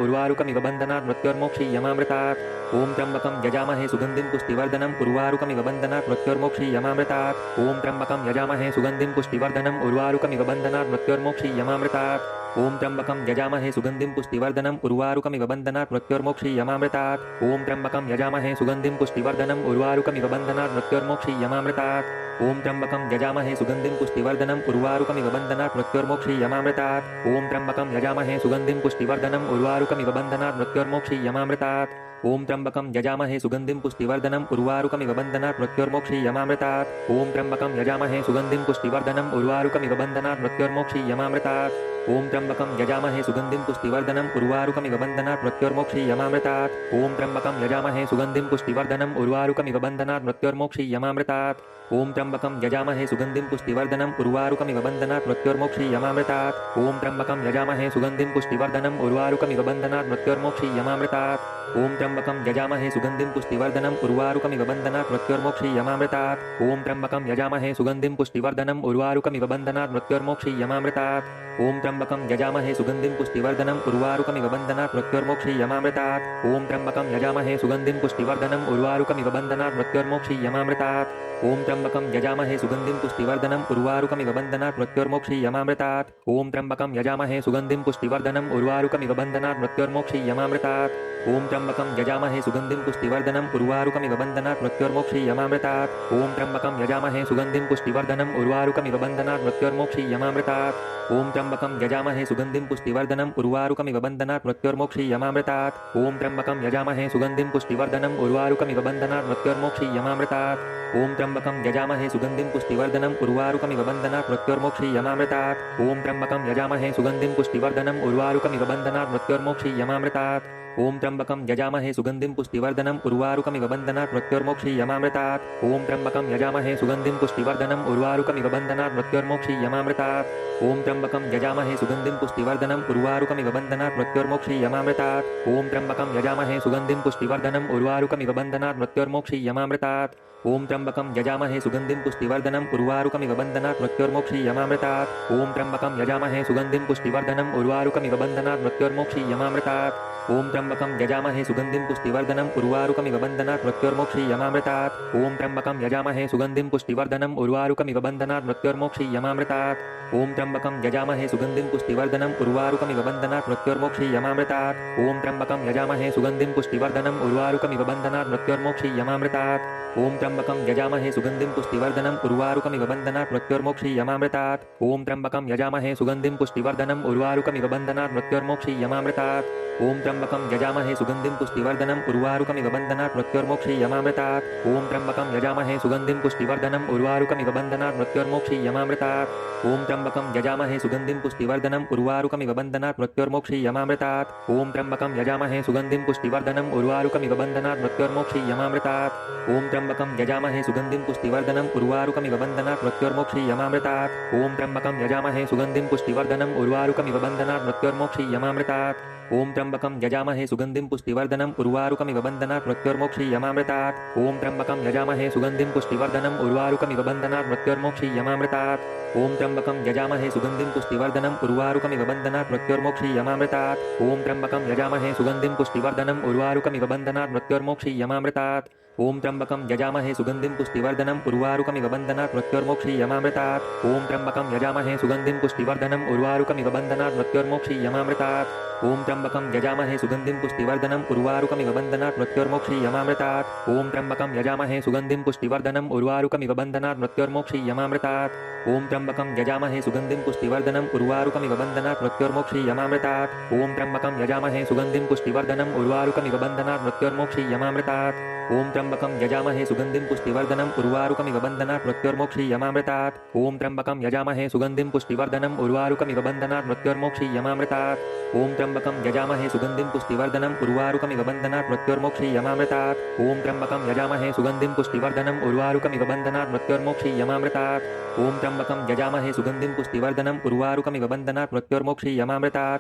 उर्वारुकमिव बन्धनात् मृत्योर्मोक्षीयमामृतात् ॐ त्र्यम्बकं यजामहे सुगन्धिं पुष्टिवर्धनम् उर्वारुकमिव बन्धनात् मृत्योर्मोक्षीयमामृतात् ॐ त्र्यम्बकं यजामहे सुगन्धिं पुष्टिवर्धनम् उर्वारुकमिव बन्धनात् मृत्योर्मोक्षीयमामृतात् ॐ त्र्यम्बकं यजामहे सुगन्धिं पुष्टिवर्धनम् उर्वारुकमिव बन्धनात् मृत्योर्मोक्षीयमामृतात् ॐ त्र्यम्बकं यजामहे सुगन्धिं पुष्टिवर्धनम् उर्वारुकमिव बन्धनात् मृत्योर्मोक्षीयमामृतात् ॐ त्र्यम्बकं यजामहे सुगन्धिं पुष्टिवर्धनम् उर्वारुकमिव बन्धनात् मृत्योर्मोक्षीयमामृतात् ॐ त्र्यम्बकं यजामहे सुगन्धिं पुष्टिवर्धनम् उर्वारुकमिव बन्धनात् मृत्योर्मोक्षीयमामृतात् ॐ त्र्यम्बकं यजामहे सुगन्धिं पुष्टिवर्धनम् उर्वारुकमिव बन्धनात् मृत्योर्मोक्षीयमामृतात् ॐ त्र्यम्बकं यजामहे सुगन्धिं पुष्टिवर्धनम् उर्वारुकमिव बन्धनात् मृत्योर्मोक्षीयमामृतात् ॐ त्र्यम्बकं यजामहे सुगन्धिं पुष्टिवर्धनम् उर्वारुकमिव बन्धनात् मृत्योर्मोक्षीयमामृतात् ॐ त्र्यम्बकं यजामहे सुगन्धिं पुष्टिवर्धनम् उर्वारुकमिव बन्धनात् मृत्योर्मोक्षीयमामृतात् ॐ त्र्यम्बकं यजामहे सुगन्धिं पुष्टिवर्धनम् उर्वारुकमिव बन्धनात् मृत्योर्मोक्षीयमामृतात् ॐ त्र्यम्बकं यजामहे सुगन्धिं पुष्टिवर्धनम् उर्वारुकमिव बन्धनात् मृत्योर्मोक्षीयमामृतात् ॐ त्र्यम्बकं यजामहे सुगन्धिं पुष्टिवर्धनम् उर्वारुकमिव बन्धनात् मृत्योर्मोक्षीयमामृतात् ॐ त्र्यम्बकं यजामहे सुगन्धिं पुष्टिवर्धनम् उर्वारुकमिव बन्धनात् मृत्योर्मोक्षीयमामृतात् ॐ त्र्यम्बकं यजामहे सुगन्धिं पुष्टिवर्धनम् उर्वारुकमिव बन्धनात् मृत्योर्मोक्षीयमामृतात् ॐ त्र्यम्बकं यजामहे सुगन्धिं पुष्टिवर्धनम् उर्वारुकमिव बन्धनात् मृत्योर्मोक्षीयमामृतात् ॐ त्र्यम्बकं यजामहे सुगन्धिं पुष्टिवर्धनम् उर्वारुकमिव बन्धनात् मृत्योर्मोक्षीयमामृतात् ॐ त्र्यम्बकं यजामहे सुगन्धिं पुष्टिवर्धनम् उर्वारुकमिव बन्धनात् मृत्योर्मोक्षीयमामृतात् ॐ त्र्यम्बकं यजामहे सुगन्धिं पुष्टिवर्धनम् उर्वारुकमिव बन्धनात् मृत्योर्मोक्षीयमामृतात् ॐ त्र्यम्बकं यजामहे सुगन्धिं पुष्टिवर्धनम् उर्वारुकमिव बन्धनात् मृत्योर्मोक्षीयमामृतात् ॐ त्र्यम्बकं यजामहे सुगन्धिं पुष्टिवर्धनम् उर्वारुकमिव बन्धनात् मृत्योर्मोक्षीयमामृतात् ॐ त्र्यम्बकं यजामहे सुगन्धिं पुष्टिवर्धनम् उर्वारुकमिव बन्धनात् मृत्योर्मोक्षीयमामृतात् ॐ त्र्यम्बकं यजामहे सुगन्धिं पुष्टिवर्धनम् उर्वारुकमिव बन्धनात् मृत्योर्मोक्षीयमामृतात् ॐ त्र्यम्बकं यजामहे सुगन्धिं पुष्टिवर्धनम् उर्वारुकमिव बन्धनात् मृत्योर्मोक्षीयमामृतात् ॐ त्र्यम्बकं यजामहे सुगन्धिं पुष्टिवर्धनम् उर्वारुकमिव बन्धनात् मृत्योर्मोक्षीयमामृतात् ॐ त्र्यम्बकं यजामहे सुगन्धिं पुष्टिवर्धनम् उर्वारुकमिव बन्धनात् मृत्योर्मोक्षीयमामृतात् ॐ त्र्यम्बकं यजामहे सुगन्धिं पुष्टिवर्धनम् उर्वारुकमिव बन्धनात् मृत्योर्मोक्षीयमामृतात् ॐ त्र्यम्बकं यजामहे सुगन्धिं पुष्टिवर्धनम् उर्वारुकमिव बन्धनात् मृत्योर्मोक्षीयमामृतात् ॐ त्र्यम्बकं यजामहे सुगन्धिं पुष्टिवर्धनम् उर्वारुकमिव बन्धनात् मृत्योर्मोक्षीयमामृतात् ॐ त्र्यम्बकं यजामहे सुगन्धिं पुष्टिवर्धनम् उर्वारुकमिव बन्धनात् मृत्योर्मोक्षीयमामृतात् ॐ त्र्यम्बकं यजामहे सुगन्धिं पुष्टिवर्धनम् उर्वारुकमिव बन्धनात् मृत्योर्मोक्षीयमामृतात् ॐ त्र्यम्बकं यजामहे सुगन्धिं पुष्टिवर्धनम् उर्वारुकमिव बन्धनात् मृत्योर्मोक्षीयमामृतात् ॐ त्र्यम्बकं यजामहे सुगन्धिं पुष्टिवर्धनम् उर्वारुकमिव बन्धनात् मृत्योर्मोक्षीयमामृतात् ॐ त्र्यम्बकं यजामहे सुगन्धिं पुष्टिवर्धनम् उर्वारुकमिव बन्धनात् मृत्योर्मोक्षीयमामृतात् ॐ त्र्यम्बकं यजामहे सुगन्धिं पुष्टिवर्धनम् उर्वारुकमिव बन्धनात् मृत्योर्मोक्षीयमामृतात् ॐ त्र्यम्बकं यजामहे सुगन्धिं पुष्टिवर्धनम् उर्वारुकमिव बन्धनात् मृत्योर्मोक्षीयमामृतात् ॐ त्र्यम्बकं यजामहे सुगन्धिं पुष्टिवर्धनम् उर्वारुकमिव बन्धनात् मृत्योर्मोक्षीयमामृतात् ॐ त्र्यम्बकं यजामहे सुगन्धिं पुष्टिवर्धनम् उर्वारुकमिव बन्धनात् मृत्योर्मोक्षीयमामृतात् ॐ त्र्यम्बकं यजामहे सुगन्धिं पुष्टिवर्धनम् उर्वारुकमिव बन्धनात् मृत्योर्मोक्षीयमामृतात् ॐ त्र्यम्बकं यजामहे सुगन्धिं पुष्टिवर्धनम् उर्वारुकमिव बन्धनात् मृत्योर्मोक्षीयमामृतात् ॐ त्र्यम्बकं यजामहे सुगन्धिं पुष्टिवर्धनम् उर्वारुकमिव बन्धनात् मृत्योर्मोक्षीयमामृतात् ॐ त्र्यम्बकं यजामहे सुगन्धिं पुष्टिवर्धनम् उर्वारुकमिव बन्धनात् मृत्योर्मोक्षीयमामृतात् ॐ त्र्यम्बकं यजामहे सुगन्धिं पुष्टिवर्धनम् उर्वारुकमिव बन्धनात् मृत्योर्मोक्षीयमामृतात् ॐ त्र्यम्बकं यजामहे सुगन्धिं पुष्टिवर्धनम् उर्वारुकमिव बन्धनात् मृत्योर्मोक्षीयमामृतात् ॐ त्र्यम्बकं यजामहे सुगन्धिं पुष्टिवर्धनम् उर्वारुकमिव बन्धनात् मृत्योर्मोक्षीयमामृतात् ॐ त्र्यम्बकं यजामहे सुगन्धिं पुष्टिवर्धनम् उर्वारुकमिव बन्धनात् मृत्योर्मोक्षीयमामृतात् ॐ त्र्यम्बकं यजामहे सुगन्धिं पुष्टिवर्धनम् उर्वारुकमिव बन्धनात् मृत्योर्मोक्षीयमामृतात् ॐ त्र्यम्बकं यजामहे सुगन्धिं पुष्टिवर्धनम् उर्वारुकमिव बन्धनात् मृत्योर्मोक्षीयमामृतात् ॐ त्र्यम्बकं यजामहे सुगन्धिं पुष्टिवर्धनम् उर्वारुकमिव बन्धनात् मृत्योर्मोक्षीयमामृतात् ॐ त्र्यम्बकं यजामहे सुगन्धिं पुष्टिवर्धनम् उर्वारुकमिव बन्धनात् मृत्योर्मोक्षीयमामृतात् ॐ त्र्यम्बकं यजामहे सुगन्धिं पुष्टिवर्धनम् उर्वारुकमिव बन्धनात् मृत्योर्मोक्षीयमामृतात् ॐ त्र्यम्बकं यजामहे सुगन्धिं पुष्टिवर्धनम् उर्वारुकमिव बन्धनात् मृत्योर्मोक्षीयमामृतात् ॐ त्र्यम्बकं यजामहे सुगन्धिं पुष्टिवर्धनम् उर्वारुकमिव बन्धनात् मृत्योर्मोक्षीयमामृतात् ॐ त्र्यम्बकं यजामहे सुगन्धिं पुष्टिवर्धनम् उर्वारुकमिव बन्धनात् मृत्योर्मोक्षीयमामृतात् ॐ त्र्यम्बकं यजामहे सुगन्धिं पुष्टिवर्धनम् उर्वारुकमिव बन्धनात् मृत्योर्मोक्षीयमामृतात् ॐ त्र्यम्बकं यजामहे सुगन्धिं पुष्टिवर्धनम् उर्वारुकमिव बन्धनात् मृत्योर्मोक्षीयमामृतात् ॐ त्र्यम्बकं यजामहे सुगन्धिं पुष्टिवर्धनम् उर्वारुकमिव बन्धनात् मृत्योर्मोक्षीयमामृतात् ॐ त्र्यम्बकं यजामहे सुगन्धिं पुष्टिवर्धनम् उर्वारुकमिव बन्धनात् मृत्योर्मोक्षीयमामृतात्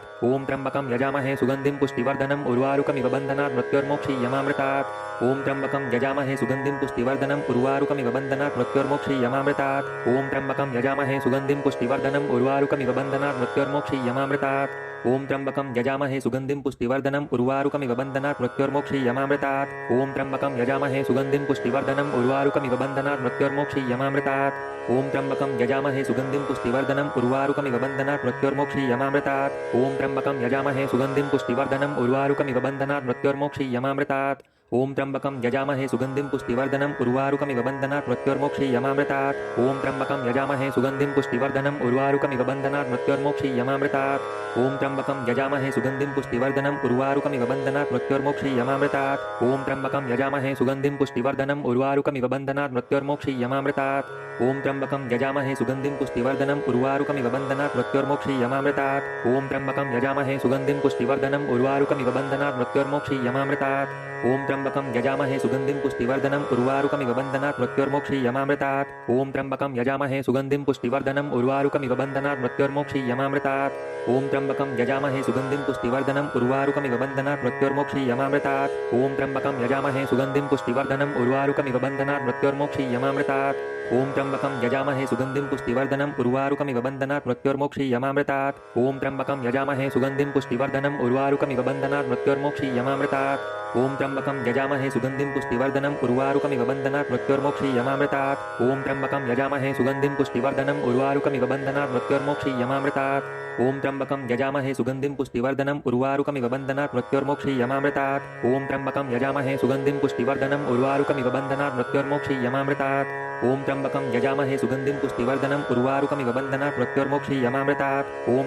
ॐ त्र्यम्बकं यजामहे सुगन्धिं पुष्टिवर्धनम् उर्वारुकमिव बन्धनात् मृत्योर्मोक्षीयमामृतात् ॐ त्र्यम्बकं यजामहे सुगन्धिं पुष्टिवर्धनम् उर्वारुकमिव बन्धनात् मृत्योर्मोक्षीयमामृतात् ॐ त्र्यम्बकं यजामहे सुगन्धिं पुष्टिवर्धनम् उर्वारुकमिव बन्धनात् मृत्योर्मोक्षीयमामृतात् ॐ त्र्यम्बकं यजामहे सुगन्धिं पुष्टिवर्धनम् उर्वारुकमिव बन्धनात् मृत्योर्मोक्षीयमामृतात् ॐ त्र्यम्बकं यजामहे सुगन्धिं पुष्टिवर्धनम् उर्वारुकमिव बन्धनात् मृत्योर्मोक्षीयमामृतात् ॐ त्र्यम्बकं यजामहे सुगन्धिं पुष्टिवर्धनम् उर्वारुकमिव बन्धनात् मृत्योर्मोक्षीयमामृतात् ॐ त्र्यम्बकं यजामहे सुगन्धिं पुष्टिवर्धनम् उर्वारुकमिव बन्धनात् मृत्योर्मोक्षीयमामृतात् ॐ त्र्यम्बकं यजामहे सुगन्धिं पुष्टिवर्धनम् उर्वारुकमिव बन्धनात् मृत्योर्मोक्षीयमामृतात् ॐ त्र्यम्बकं यजामहे सुगन्धिं पुष्टिवर्धनम् उर्वारुकमिव बन्धनात् मृत्योर्मोक्षीयमामृतात् ॐ त्र्यम्बकं यजामहे सुगन्धिं पुष्टिवर्धनम् उर्वारुकमिव बन्धनात् मृत्योर्मोक्षीयमामृतात् ॐ त्र्यम्बकं यजामहे सुगन्धिं पुष्टिवर्धनम् उर्वारुकमिव बन्धनात् मृत्योर्मोक्षीयमामृतात् ॐ त्र्यम्बकं यजामहे सुगन्धिं पुष्टिवर्धनम् उर्वारुकमिव बन्धनात् मृत्योर्मोक्षीयमामृतात् ॐ त्र्यम्बकं यजामहे सुगन्धिं पुष्टिवर्धनम् उर्वारुकमिव बन्धनात् मृत्योर्मोक्षीयमामृतात् ॐ त्र्यम्बकं यजामहे सुगन्धिं पुष्टिवर्धनम् उर्वारुकमिव बन्धनात् मृत्योर्मोक्षीयमामृतात् ॐ त्र्यम्बकं यजामहे सुगन्धिं पुष्टिवर्धनम् उर्वारुकमिव बन्धनात् मृत्योर्मोक्षीयमामृतात् ॐ त्र्यम्बकं यजामहे सुगन्धिं पुष्टिवर्धनम् उर्वारुकमिव बन्धनात् मृत्योर्मोक्षीयमामृतात् ॐ त्र्यम्बकं यजामहे सुगन्धिं पुष्टिवर्धनम् उर्वारुकमिव बन्धनात् मृत्योर्मोक्षीयमामृतात् ॐ त्र्यम्बकं यजामहे सुगन्धिं पुष्टिवर्धनम् उर्वारुकमिव बन्धनात् मृत्योर्मोक्षीयमामृतात् ॐ त्र्यम्बकं यजामहे सुगन्धिं पुष्टिवर्धनम् उर्वारुकमिव बन्धनात् मृत्योर्मोक्षीयमामृतात् ॐ त्र्यम्बकं यजामहे सुगन्धिं पुष्टिवर्धनम् उर्वारुकमिव बन्धनात् मृत्योर्मोक्षीयमामृतात् ॐ त्र्यम्बकं यजामहे सुगन्धिं पुष्टिवर्धनम् उर्वारुकमिव बन्धनात् मृत्योर्मोक्षीयमामृतात् ॐ त्र्यम्बकं यजामहे सुगन्धिं पुष्टिवर्धनम् उर्वारुकमिव बन्धनात् मृत्योर्मोक्षीयमामृतात् ॐ त्र्यम्बकं यजामहे सुगन्धिं पुष्टिवर्धनम् उर्वारुकमिव बन्धनात् मृत्योर्मोक्षीयमामृतात् ॐ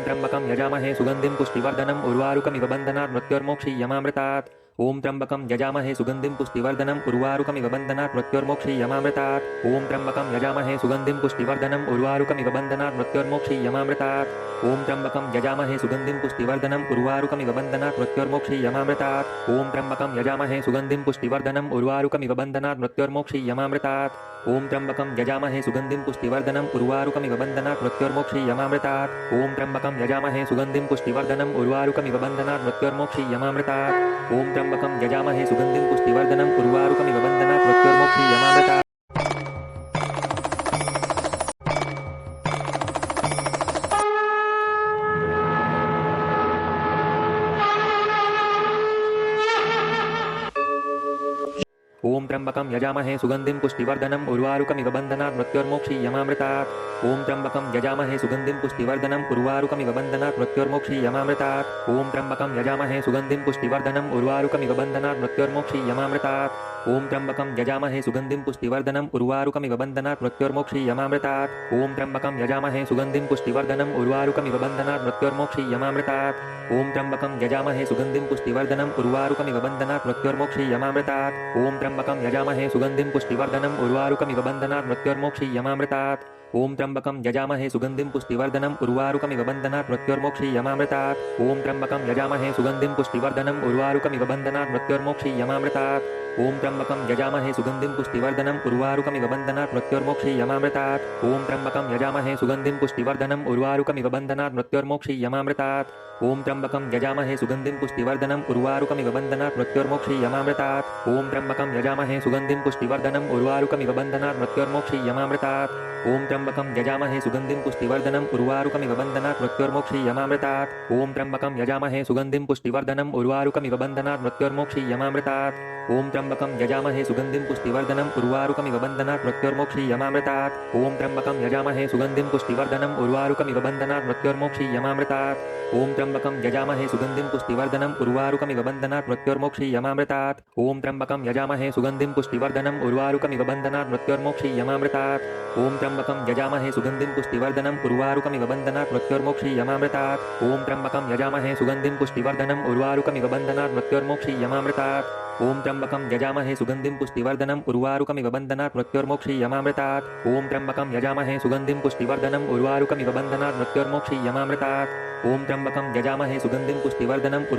त्र्यम्बकं यजामहे सुगन्धिं पुष्टिवर्धनम् उर्वारुकमिव बन्धनात् मृत्योर्मोक्षीयमामृतात् ॐ त्र्यम्बकं यजामहे सुगन्धिं पुष्टिवर्धनम् उर्वारुकमिव बन्धनात् मृत्योर्मोक्षीयमामृतात् ॐ त्र्यम्बकं यजामहे सुगन्धिं पुष्टिवर्धनम् उर्वारुकमिव बन्धनात् मृत्योर्मोक्षीयमामृतात् ॐ त्र्यम्बकं यजामहे सुगन्धिं पुष्टिवर्धनम् उर्वारुकमिव बन्धनात् मृत्योर्मोक्षीयमामृतात् ॐ त्र्यम्बकं यजामहे सुगन्धिं पुष्टिवर्धनम् उर्वारुकमिव बन्धनात् मृत्योर्मोक्षीयमामृतात् ॐ त्र्यम्बकं यजामहे सुगन्धिं पुष्टिवर्धनम् उर्वारुकमिव बन्धनात् मृत्योर्मोक्षीयमामृतात् ॐ त्र्यम्बकं यजामहे सुगन्धिं पुष्टिवर्धनम् उर्वारुकमिव बन्धनात् मृत्योर्मोक्षीयमामृतात् ॐ त्र्यम्बकं यजामहे सुगन्धिं पुष्टिवर्धनम् उर्वारुकमिव बन्धनात् मृत्योर्मोक्षीयमामृतात् ॐ त्र्यम्बकं यजामहे सुगन्धिं पुष्टिवर्धनम् उर्वारुकमिव बन्धनात् मृत्योर्मोक्षीयमामृतात् ॐ त्र्यम्बकं यजामहे सुगन्धिं पुष्टिवर्धनम् उर्वारुकमिव बन्धनात् मृत्योर्मोक्षीयमामृतात् ॐ त्र्यम्बकं यजामहे सुगन्धिं पुष्टिवर्धनम् उर्वारुकमिव बन्धनात् मृत्योर्मोक्षीयमामृतात् ॐ त्र्यम्बकं यजामहे सुगन्धिं पुष्टिवर्धनम् उर्वारुकमिव बन्धनात् मृत्योर्मोक्षीयमामृतात् ॐ त्र्यम्बकं यजामहे सुगन्धिं पुष्टिवर्धनम् उर्वारुकमिव बन्धनात् मृत्योर्मोक्षीयमामृतात् ॐ त्र्यम्बकं यजामहे सुगन्धिं पुष्टिवर्धनम् उर्वारुकमिव बन्धनात् मृत्योर्मोक्षीयमामृतात् ॐ त्र्यम्बकं यजामहे सुगन्धिं पुष्टिवर्धनम् उर्वारुकमिव बन्धनात् मृत्योर्मोक्षीयमामृतात् ॐ त्र्यम्बकं यजामहे सुगन्धिं पुष्टिवर्धनम् उर्वारुकमिव बन्धनात् मृत्योर्मोक्षीयमामृतात् ॐ त्र्यम्बकं यजामहे सुगन्धिं पुष्टिवर्धनम् उर्वारुकमिव बन्धनात् मृत्योर्मोक्षीयमामृतात् ॐ त्र्यम्बकं यजामहे सुगन्धिं पुष्टिवर्धनम् उर्वारुकमिव बन्धनात् मृत्योर्मोक्षीयमामृतात् ॐ त्र्यम्बकं यजामहे सुगन्धिं पुष्टिवर्धनम् उर्वारुकमिव बन्धनात् मृत्योर्मोक्षीयमामृतात् ॐ त्र्यम्बकं यजामहे सुगन्धिं पुष्टिवर्धनम् उर्वारुकमिव बन्धनात् मृत्योर्मोक्षीयमामृतात् ॐ त्र्यम्बकं यजामहे सुगन्धिं पुष्टिवर्धनम् उर्वारुकमिव बन्धनात् मृत्योर्मोक्षीयमामृतात् ॐ त्र्यम्बकं यजामहे सुगन्धिं पुष्टिवर्धनम् उर्वारुकमिव बन्धनात् मृत्योर्मोक्षीयमामृतात् ॐ त्र्यम्बकं यजामहे सुगन्धिं पुष्टिवर्धनम् उर्वारुकमिव बन्धनात् मृत्योर्मोक्षीयमामृतात् ॐ त्र्यम्बकं यजामहे सुगन्धिं पुष्टिवर्धनम् उर्वारुकमिव बन्धनात् मृत्योर्मोक्षीयमामृतात् ॐ त्र्यम्बकं यजामहे सुगन्धिं पुष्टिवर्धनम् उर्वारुकमिव बन्धनात् मृत्योर्मोक्षीयमामृतात् ॐ त्र्यम्बकं यजामहे सुगन्धिं पुष्टिवर्धनम् उर्वारुकमिव बन्धनात् मृत्योर्मोक्षीयमामृतात् ॐ त्र्यम्बकं यजामहे सुगन्धिं पुष्टिवर्धनम् उर्वारुकमिव बन्धनात् मृत्योर्मोक्षीयमामृतात् ॐ त्र्यम्बकं यजामहे सुगन्धिं पुष्टिवर्धनम् उर्वारुकमिव बन्धनात् मृत्योर्मोक्षीयमामृतात् ॐ त्र्यम्बकं यजामहे सुगन्धिं पुष्टिवर्धनम् उर्वारुकमिव बन्धनात् मृत्योर्मोक्षीयमामृतात् ॐ त्र्यम्बकं यजामहे सुगन्धिं पुष्टिवर्धनम् उर्वारुकमिव बन्धनात् मृत्योर्मोक्षीयमामृतात् ॐ त्र्यम्बकं यजामहे सुगन्धिं पुष्टिवर्धनम् उर्वारुकमिव बन्धनात् मृत्योर्मोक्षीयमामृतात् ॐ त्र्यम्बकं यजामहे सुगन्धिं पुष्टिवर्धनम् उर्वारुकमिव बन्धनात् मृत्योर्मोक्षीयमामृतात् ॐ त्र्यम्बकं यजामहे सुगन्धिं पुष्टिवर्धनम्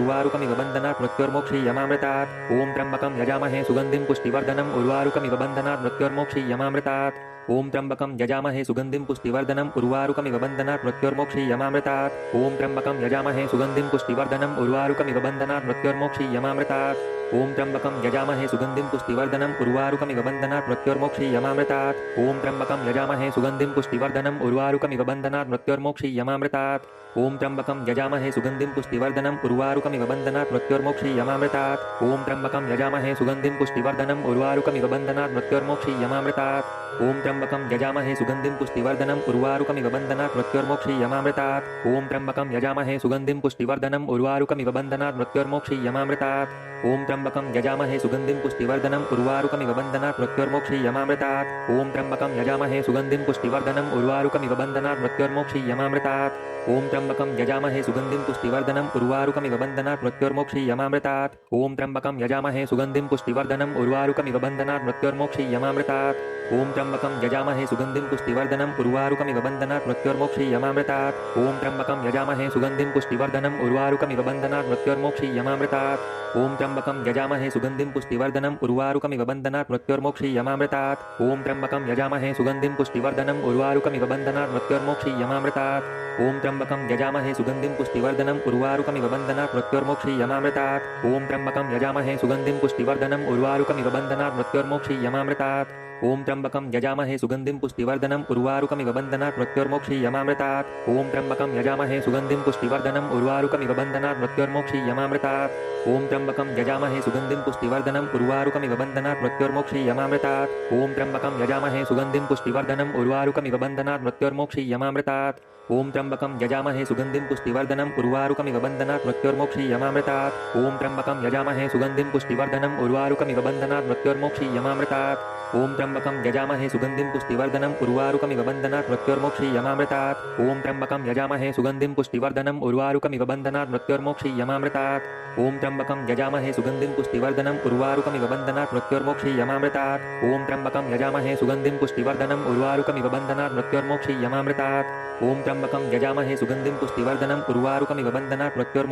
उर्वारुकमिव बन्धनात् मृत्योर्मोक्षीयमामृतात् ॐ त्र्यम्बकं यजामहे सुगन्धिं पुष्टिवर्धनम् उर्वारुकमिव बन्धनात् मृत्योर्मोक्षीयमामृतात् ॐ त्र्यम्बकं यजामहे सुगन्धिं पुष्टिवर्धनम् उर्वारुकमिव बन्धनात् मृत्योर्मोक्षीयमामृतात् ॐ त्र्यम्बकं यजामहे सुगन्धिं पुष्टिवर्धनम् उर्वारुकमिव बन्धनात् मृत्योर्मोक्षीयमामृतात् ॐ त्र्यम्बकं यजामहे सुगन्धिं पुष्टिवर्धनम् उर्वारुकमिव बन्धनात् मृत्योर्मोक्षीयमामृतात् ॐ त्र्यम्बकं यजामहे सुगन्धिं पुष्टिवर्धनम् उर्वारुकमिव बन्धनात् मृत्योर्मोक्षीयमामृतात् ॐ त्र्यम्बकं यजामहे सुगन्धिं पुष्टिवर्धनम् उर्वारुकमिव बन्धनात् मृत्योर्मोक्षीयमामृतात् ॐ त्र्यम्बकं यजामहे सुगन्धिं पुष्टिवर्धनम् उर्वारुकमिव बन्धनात् मृत्योर्मोक्षीयमामृतात् ॐ त्र्यम्बकं यजामहे सुगन्धिं पुष्टिवर्धनम् उर्वारुकमिव बन्धनात् मृत्योर्मोक्षीयमामृतात् ॐ त्र्यम्बकं यजामहे सुगन्धिं पुष्टिवर्धनम् उर्वारुकमिव बन्धनात् मृत्योर्मोक्षीयमामृतात् ॐ त्र्यम्बकं यजामहे सुगन्धिं पुष्टिवर्धनम् उर्वारुकमिव बन्धनात् मृत्योर्मोक्षीयमामृतात् ॐ त्र्यम्बकं यजामहे सुगन्धिं पुष्टिवर्धनम् उर्वारुकमिव बन्धनात् मृत्योर्मोक्षीयमामृतात् ॐ त्र्यम्बकं यजामहे सुगन्धिं पुष्टिवर्धनम् उर्वारुकमिव बन्धनात् मृत्योर्मोक्षीयमामृतात् ॐ त्र्यम्बकं यजामहे सुगन्धिं पुष्टिवर्धनम् उर्वारुकमिव बन्धनात् मृत्योर्मोक्षीयमामृतात् ॐ त्र्यम्बकं यजामहे सुगन्धिं पुष्टिवर्धनम् उर्वारुकमिव बन्धनात् मृत्योर्मोक्षीयमामृतात् ॐ त्र्यम्बकं यजामहे सुगन्धिं पुष्टिवर्धनम् उर्वारुकमिव बन्धनात् मृत्योर्मोक्षीयमामृतात् ॐ त्र्यम्बकं यजामहे सुगन्धिं पुष्टिवर्धनम् उर्वारुकमिव बन्धनात् मृत्योर्मोक्षीयमामृतात् ॐ त्र्यम्बकं यजामहे सुगन्धिं पुष्टिवर्धनम् उर्वारुकमिव बन्धनात् मृत्योर्मोक्षीयमामृतात् ॐ त्र्यम्बकं यजामहे सुगन्धिं पुष्टिवर्धनम् उर्वारुकमिव बन्धनात् मृत्योर्मोक्षीयमामृतात् ॐ त्र्यम्बकं यजामहे सुगन्धिं पुष्टिवर्धनम् उर्वारुकमिव बन्धनात् मृत्योर्मोक्षीयमामृतात् ॐ त्र्यम्बकं यजामहे सुगन्धिं पुष्टिवर्धनम् उर्वारुकमिव बन्धनात् मृत्योर्मोक्षीयमामृतात् ॐ त्र्यम्बकं यजामहे सुगन्धिं पुष्टिवर्धनम् उर्वारुकमिव बन्धनात् मृत्योर्मोक्षीयमामृतात् ॐ त्र्यम्बकं यजामहे सुगन्धिं पुष्टिवर्धनम् उर्वारुकमिव बन्धनात् मृत्योर्मोक्षीयमामृतात् ॐ त्र्यम्बकं यजामहे सुगन्धिं पुष्टिवर्धनम् उर्वारुकमिव बन्धनात् मृत्योर्मोक्षीयमामृतात् ॐ त्र्यम्बकं यजामहे सुगन्धिं पुष्टिवर्धनम् उर्वारुकमिव बन्धनात् मृत्योर्मोक्षीयमामृतात् ॐ त्र्यम्बकं यजामहे सुगन्धिं पुष्टिवर्धनम् उर्वारुकमिव बन्धनात् मृत्योर्मोक्षीयमामृतात् ॐ त्र्यम्बकं यजामहे सुगन्धिं पुष्टिवर्धनम् उर्वारुकमिव बन्धनात् मृत्योर्मोक्षीयमामृतात् ॐ त्र्यम्बकं यजामहे सुगन्धिं पुष्टिवर्धनम् उर्वारुकमिव बन्धनात् मृत्योर्मोक्षीयमामृतात् ॐ त्र्यम्बकं यजामहे सुगन्धिं पुष्टिवर्धनम् उर्वारुकमिव बन्धनात् मृत्योर्मोक्षीयमामृतात् ॐ त्र्यम्बकं यजामहे सुगन्धिं पुष्टिवर्धनम् उर्वारुकमिव बन्धनात् मृत्योर्मोक्षीयमामृतात् ॐ त्र्यम्बकं यजामहे सुगन्धिं पुष्टिवर्धनम् उर्वारुकमिव बन्धनात् मृत्योर्मोक्षीयमामृतात्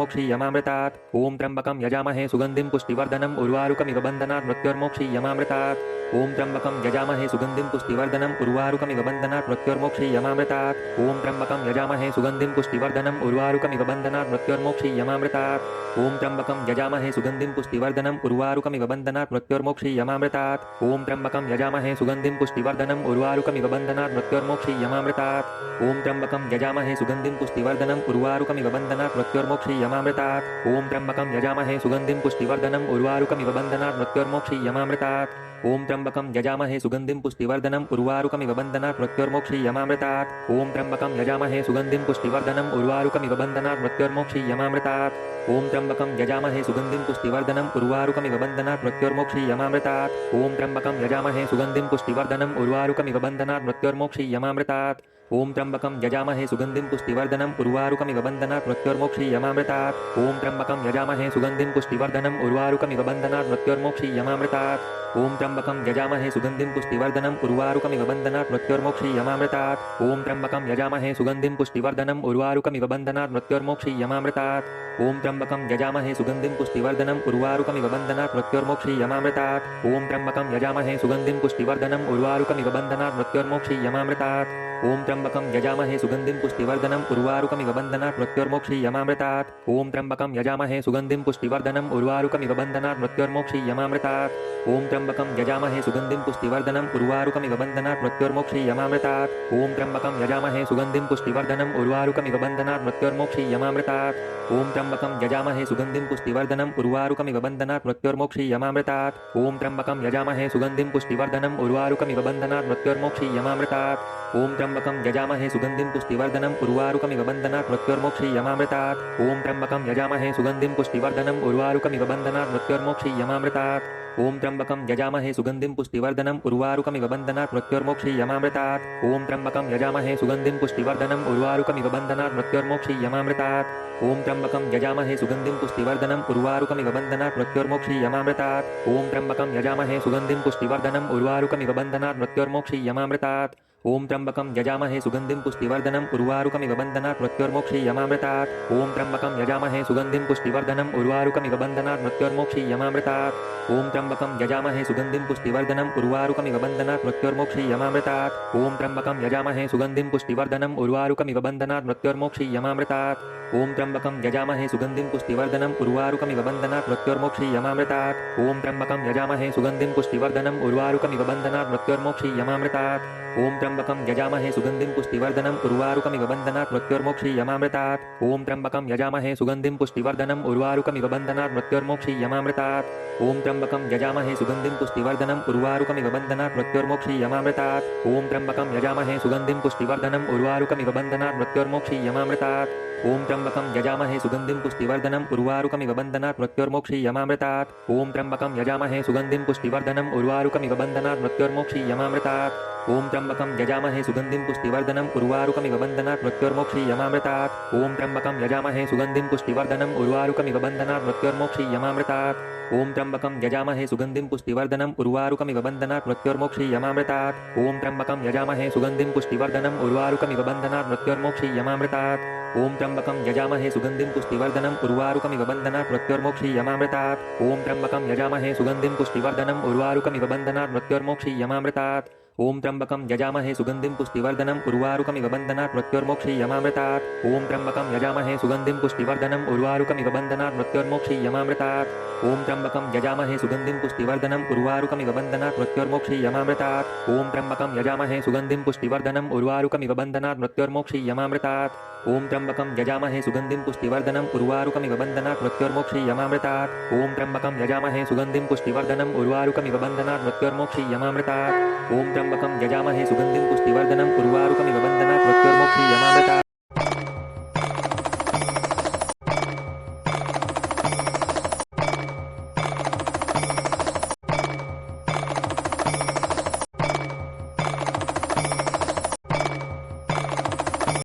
ॐ त्र्यम्बकं यजामहे सुगन्धिं पुष्टिवर्धनम् उर्वारुकमिव बन्धनात् मृत्योर्मोक्षीयमामृतात् ॐ त्र्यम्बकं यजामहे सुगन्धिं पुष्टिवर्धनम् उर्वारुकमिव बन्धनात् मृत्योर्मोक्षीयमामृतात् ॐ त्र्यम्बकं यजामहे सुगन्धिं पुष्टिवर्धनम् उर्वारुकमिव बन्धनात् मृत्योर्मोक्षीयमामृतात् ॐ त्र्यम्बकं यजामहे सुगन्धिं पुष्टिवर्धनम् उर्वारुकमिव बन्धनात् मृत्योर्मोक्षीयमामृतात् ॐ त्र्यम्बकं यजामहे सुगन्धिं पुष्टिवर्धनम् उर्वारुकमिव बन्धनात् मृत्योर्मोक्षीयमामृतात् ॐ त्र्यम्बकं यजामहे सुगन्धिं पुष्टिवर्धनम् उर्वारुकमिव बन्धनात् मृत्योर्मोक्षीयमामृतात् ॐ त्र्यम्बकं यजामहे सुगन्धिं पुष्टिवर्धनम् उर्वारुकमिव बन्धनात् मृत्योर्मोक्षीयमामृतात् ॐ त्र्यम्बकं यजामहे सुगन्धिं पुष्टिवर्धनम् उर्वारुकमिव बन्धनात् मृत्योर्मोक्षीयमामृतात् ॐ त्र्यम्बकं यजामहे सुगन्धिं पुष्टिवर्धनम् उर्वारुकमिव बन्धनात् मृत्योर्मोक्षीयमामृतात् ॐ त्र्यम्बकं यजामहे सुगन्धिं पुष्टिवर्धनम् उर्वारुकमिव बन्धनात् मृत्योर्मोक्षीयमामृतात् ॐ त्र्यम्बकं यजामहे सुगन्धिं पुष्टिवर्धनम् उर्वारुकमिव बन्धनात् मृत्योर्मोक्षीयमामृतात् ॐ त्र्यम्बकं यजामहे सुगन्धिं पुष्टिवर्धनम् उर्वारुकमिव बन्धनात् मृत्योर्मोक्षीयमामृतात् ॐ त्र्यम्बकं यजामहे सुगन्धिं पुष्टिवर्धनम् उर्वारुकमिव बन्धनात् मृत्योर्मोक्षीयमामृतात् ॐ त्र्यम्बकं यजामहे सुगन्धिं पुष्टिवर्धनम् उर्वारुकमिव बन्धनात् मृत्योर्मोक्षीयमामृतात् ॐ त्र्यम्बकं यजामहे सुगन्धिं पुष्टिवर्धनम् उर्वारुकमिव बन्धनात् मृत्योर्मोक्षीयमामृतात् ॐ त्र्यम्बकं यजामहे सुगन्धिं पुष्टिवर्धनम् उर्वारुकमिव बन्धनात् मृत्योर्मोक्षीयमामृतात् ॐ त्र्यम्बकं यजामहे सुगन्धिं पुष्टिवर्धनम् उर्वारुकमिव बन्धनात् मृत्योर्मोक्षीयमामृतात् ॐ त्र्यम्बकं यजामहे सुगन्धिं पुष्टिवर्धनम् उर्वारुकमिव बन्धनात् मृत्योर्मोक्षीयमामृतात् ॐ त्र्यम्बकं यजामहे सुगन्धिं पुष्टिवर्धनम् उर्वारुकमिव बन्धनात् मृत्योर्मोक्षीयमामृतात् ॐ त्र्यंबकं यजामहे सुगन्धिं पुष्टिवर्धनम् उर्वारुकमिव बन्धनात् मृत्योर्मोक्षीयमामृतात् ॐ त्र्यंबकं यजामहे सुगन्धिं पुष्टिवर्धनम् उर्वारुकमिव बन्धनात् मृत्योर्मोक्षीयमामृतात् ॐ त्र्यंबकं यजामहे सुगन्धिं पुष्टिवर्धनम् उर्वारुकमिव बन्धनात् मृत्योर्मोक्षीयमामृतात् ॐ त्र्यंबकं यजामहे सुगन्धिं पुष्टिवर्धनम् उर्वारुकमिव बन्धनात् मृत्योर्मोक्षीयमामृतात् ॐ त्र्यंबकं यजामहे सुगन्धिं पुष्टिवर्धनम् उर्वारुकमिव बन्धनात् मृत्योर्मोक्षीयमामृतात् ॐ त्र्यंबकं यजामहे सुगन्धिं पुष्टिवर्धनम् उर्वारुकमिव बन्धनात् मृत्योर्मोक्षीयमामृतात् ॐ त्र्यंबकं यजामहे सुगन्धिं पुष्टिवर्धनम् उर्वारुकमिव बन्धनात् मृत्योर्मोक्षीयमामृतात् ॐ त्र्यंबकं यजामहे सुगन्धिं पुष्टिवर्धनम् उर्वारुकमिव बन्धनात् मृत्योर्मोक्षीयमामृतात् ॐ त्र्यंबकं यजामहे सुगन्धिं पुष्टिवर्धनम् उर्वारुकमिव बन्धनात् मृत्योर्मोक्षीयमामृतात् ॐ त्र्यंबकं यजामहे सुगन्धिं पुष्टिवर्धनम् उर्वारुकमिव बन्धनात् मृत्योर्मोक्षीयमामृतात् ॐ त्र्यंबकं यजामहे सुगन्धिं पुष्टिवर्धनम् उर्वारुकमिव बन्धनात् मृत्योर्मोक्षीयमामृतात् ॐ त्र्यंबकं यजामहे सुगन्धिं पुष्टिवर्धनम् उर्वारुकमिव बन्धनात् मृत्योर्मोक्षीयमामृतात् ॐ त्र्यंबकं यजामहे सुगन्धिं पुष्टिवर्धनम् उर्वारुकमिव बन्धनात् मृत्योर्मोक्षीयमामृतात् ॐ त्र्यंबकं यजामहे सुगन्धिं पुष्टिवर्धनम् उर्वारुकमिव बन्धनात् मृत्योर्मोक्षीयमामृतात् ॐ त्र्यंबकं यजामहे सुगन्धिं पुष्टिवर्धनम् उर्वारुकमिव बन्धनात् मृत्योर्मोक्षीयमामृतात् ॐ त्र्यंबकं यजामहे सुगन्धिं पुष्टिवर्धनम् उर्वारुकमिव बन्धनात् मृत्योर्मोक्षीयमामृतात् ॐ त्र्यंबकं यजामहे सुगन्धिं पुष्टिवर्धनम् उर्वारुकमिव बन्धनात् मृत्योर्मोक्षीयमामृतात् ॐ त्र्यंबकं यजामहे सुगन्धिं पुष्टिवर्धनम् उर्वारुकमिव बन्धनात् मृत्योर्मोक्षीयमामृतात् ॐ त्र्यंबकं यजामहे सुगन्धिं पुष्टिवर्धनम् उर्वारुकमिव बन्धनात् मृत्योर्मोक्षीयमामृतात् ॐ त्र्यंबकं यजामहे सुगन्धिं पुष्टिवर्धनम् उर्वारुकमिव बन्धनात् मृत्योर्मोक्षीयमामृतात् ॐ त्र्यंबकं यजामहे सुगन्धिं पुष्टिवर्धनम् उर्वारुकमिव बन्धनात् मृत्योर्मोक्षीयमामृतात् ॐ त्र्यंबकं यजामहे सुगन्धिं पुष्टिवर्धनम् उर्वारुकमिव बन्धनात् मृत्योर्मोक्षीयमामृतात् ॐ त्र्यंबकं यजामहे सुगन्धिं पुष्टिवर्धनम् उर्वारुकमिव बन्धनात् मृत्योर्मोक्षीयमामृतात् ॐ त्र्यंबकं यजामहे सुगन्धिं पुष्टिवर्धनम् उर्वारुकमिव बन्धनात् मृत्योर्मोक्षीयमामृतात् ॐ त्र्यंबकं यजामहे सुगन्धिं पुष्टिवर्धनम् उर्वारुकमिव बन्धनात् मृत्योर्मोक्षीयमामृतात् ॐ त्र्यंबकं यजामहे सुगन्धिं पुष्टिवर्धनम् उर्वारुकमिव बन्धनात् मृत्योर्मोक्षीयमामृतात् ॐ त्र्यंबकं यजामहे सुगन्धिं पुष्टिवर्धनम् उर्वारुकमिव बन्धनात् मृत्योर्मोक्षीयमामृतात् ॐ त्र्यंबकं यजामहे सुगन्धिं पुष्टिवर्धनम् उर्वारुकमिव बन्धनात् मृत्योर्मोक्षीयमामृतात् ॐ त्र्यंबकं यजामहे सुगन्धिं पुष्टिवर्धनम् उर्वारुकमिव बन्धनात् मृत्योर्मोक्षीयमामृतात् ॐ त्र्यंबकं यजामहे सुगन्धिं पुष्टिवर्धनम् उर्वारुकमिव बन्धनात् मृत्योर्मोक्षीयमामृतात् ॐ त्र्यंबकं यजामहे सुगन्धिं पुष्टिवर्धनम् उर्वारुकमिव बन्धनात् मृत्योर्मोक्षीयमामृतात् ॐ त्र्यंबकं यजामहे सुगन्धिं पुष्टिवर्धनम् उर्वारुकमिव बन्धनात् मृत्योर्मोक्षीयमामृतात् ॐ त्र्यंबकं यजामहे सुगन्धिं पुष्टिवर्धनम् उर्वारुकमिव बन्धनात् मृत्योर्मोक्षीयमामृतात् ॐ त्र्यंबकं यजामहे सुगन्धिं पुष्टिवर्धनम् उर्वारुकमिव बन्धनात् मृत्योर्मोक्षीयमामृतात् ॐ त्र्यंबकं यजामहे सुगन्धिं पुष्टिवर्धनम्